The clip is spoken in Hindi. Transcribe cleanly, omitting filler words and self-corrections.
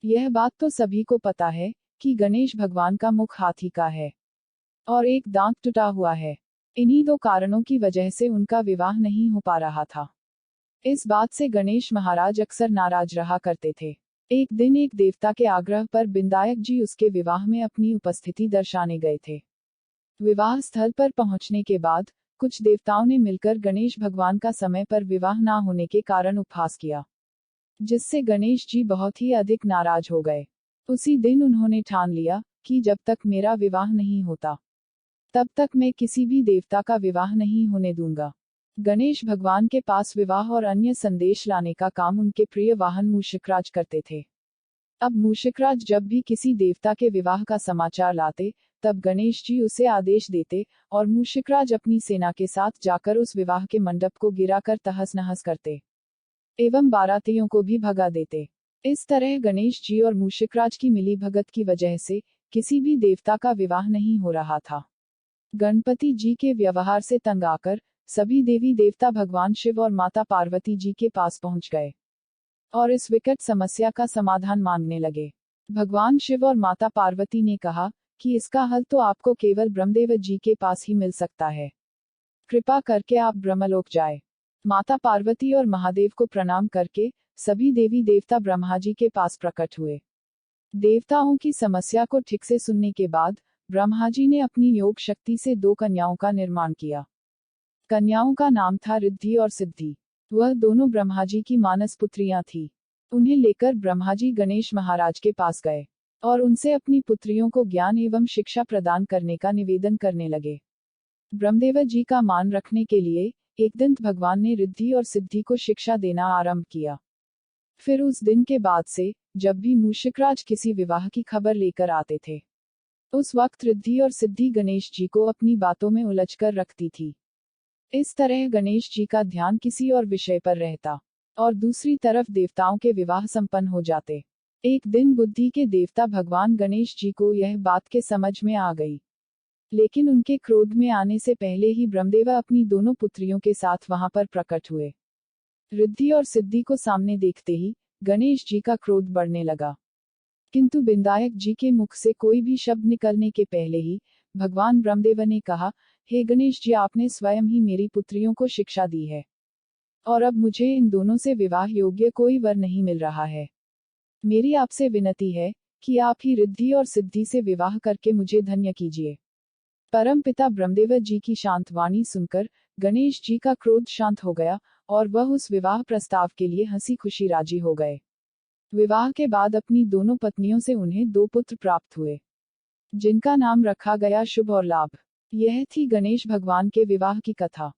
यह बात तो सभी को पता है कि गणेश भगवान का मुख हाथी का है और एक दांत टूटा हुआ है। इन्हीं दो कारणों की वजह से उनका विवाह नहीं हो पा रहा था। इस बात से गणेश महाराज अक्सर नाराज रहा करते थे। एक दिन एक देवता के आग्रह पर विनायक जी उसके विवाह में अपनी उपस्थिति दर्शाने गए थे। विवाह स्थल पर पहुंचने के बाद कुछ देवताओं ने मिलकर गणेश भगवान का समय पर विवाह ना होने के कारण उपहास किया, जिससे गणेश जी बहुत ही अधिक नाराज हो गए। उसी दिन उन्होंने ठान लिया कि जब तक मेरा विवाह नहीं होता तब तक मैं किसी भी देवता का विवाह नहीं होने दूंगा। गणेश भगवान के पास विवाह और अन्य संदेश लाने का काम उनके प्रिय वाहन मूषिकराज करते थे। अब मूषिकराज जब भी किसी देवता के विवाह का समाचार लाते तब गणेश जी उसे आदेश देते और मूषिकराज अपनी सेना के साथ जाकर उस विवाह के मंडप को गिराकर तहस नहस करते एवं बारातियों को भी भगा देते। इस तरह गणेश जी और मूषिकराज की मिलीभगत की वजह से किसी भी देवता का विवाह नहीं हो रहा था। गणपति जी के व्यवहार से तंग आकर सभी देवी देवता भगवान शिव और माता पार्वती जी के पास पहुंच गए और इस विकट समस्या का समाधान मांगने लगे। भगवान शिव और माता पार्वती ने कहा कि इसका हल तो आपको केवल ब्रह्मदेव जी के पास ही मिल सकता है। कृपा करके आप ब्रह्मलोक जाए। माता पार्वती और महादेव को प्रणाम करके सभी देवी देवता ब्रह्मा जी के पास प्रकट हुए। देवताओं की समस्या को ठीक से सुनने के बाद ब्रह्मा जी ने अपनी योग शक्ति से 2 कन्याओं का निर्माण किया। कन्याओं का नाम था रिद्धि और सिद्धि। वह दोनों ब्रह्मा जी की मानस पुत्रियां थीं। उन्हें लेकर ब्रह्मा जी गणेश महाराज के पास गए और उनसे अपनी पुत्रियों को ज्ञान एवं शिक्षा प्रदान करने का निवेदन करने लगे। ब्रह्मदेव जी का मान रखने के लिए एक दिन भगवान ने रिद्धि और सिद्धि को शिक्षा देना आरंभ किया। फिर उस दिन के बाद से जब भी मूषिकराज किसी विवाह की खबर लेकर आते थे उस वक्त रिद्धि और सिद्धि गणेश जी को अपनी बातों में उलझकर रखती थी। इस तरह गणेश जी का ध्यान किसी और विषय पर रहता और दूसरी तरफ देवताओं के विवाह संपन्न हो जाते। एक दिन बुद्धि के देवता भगवान गणेश जी को यह बात के समझ में आ गई, लेकिन उनके क्रोध में आने से पहले ही ब्रह्मदेव अपनी दोनों पुत्रियों के साथ वहां पर प्रकट हुए। रिद्धि और सिद्धि को सामने देखते ही गणेश जी का क्रोध बढ़ने लगा, किंतु विनायक जी के मुख से कोई भी शब्द निकलने के पहले ही भगवान ब्रह्मदेव ने कहा, हे गणेश जी, आपने स्वयं ही मेरी पुत्रियों को शिक्षा दी है और अब मुझे इन दोनों से विवाह योग्य कोई वर नहीं मिल रहा है। मेरी आपसे विनती है कि आप ही रिद्धि और सिद्धि से विवाह करके मुझे धन्य कीजिए। परमपिता ब्रह्मदेव जी की शांत वाणी सुनकर गणेश जी का क्रोध शांत हो गया और वह उस विवाह प्रस्ताव के लिए हंसी खुशी राजी हो गए। विवाह के बाद अपनी दोनों पत्नियों से उन्हें 2 पुत्र प्राप्त हुए, जिनका नाम रखा गया शुभ और लाभ। यह थी गणेश भगवान के विवाह की कथा।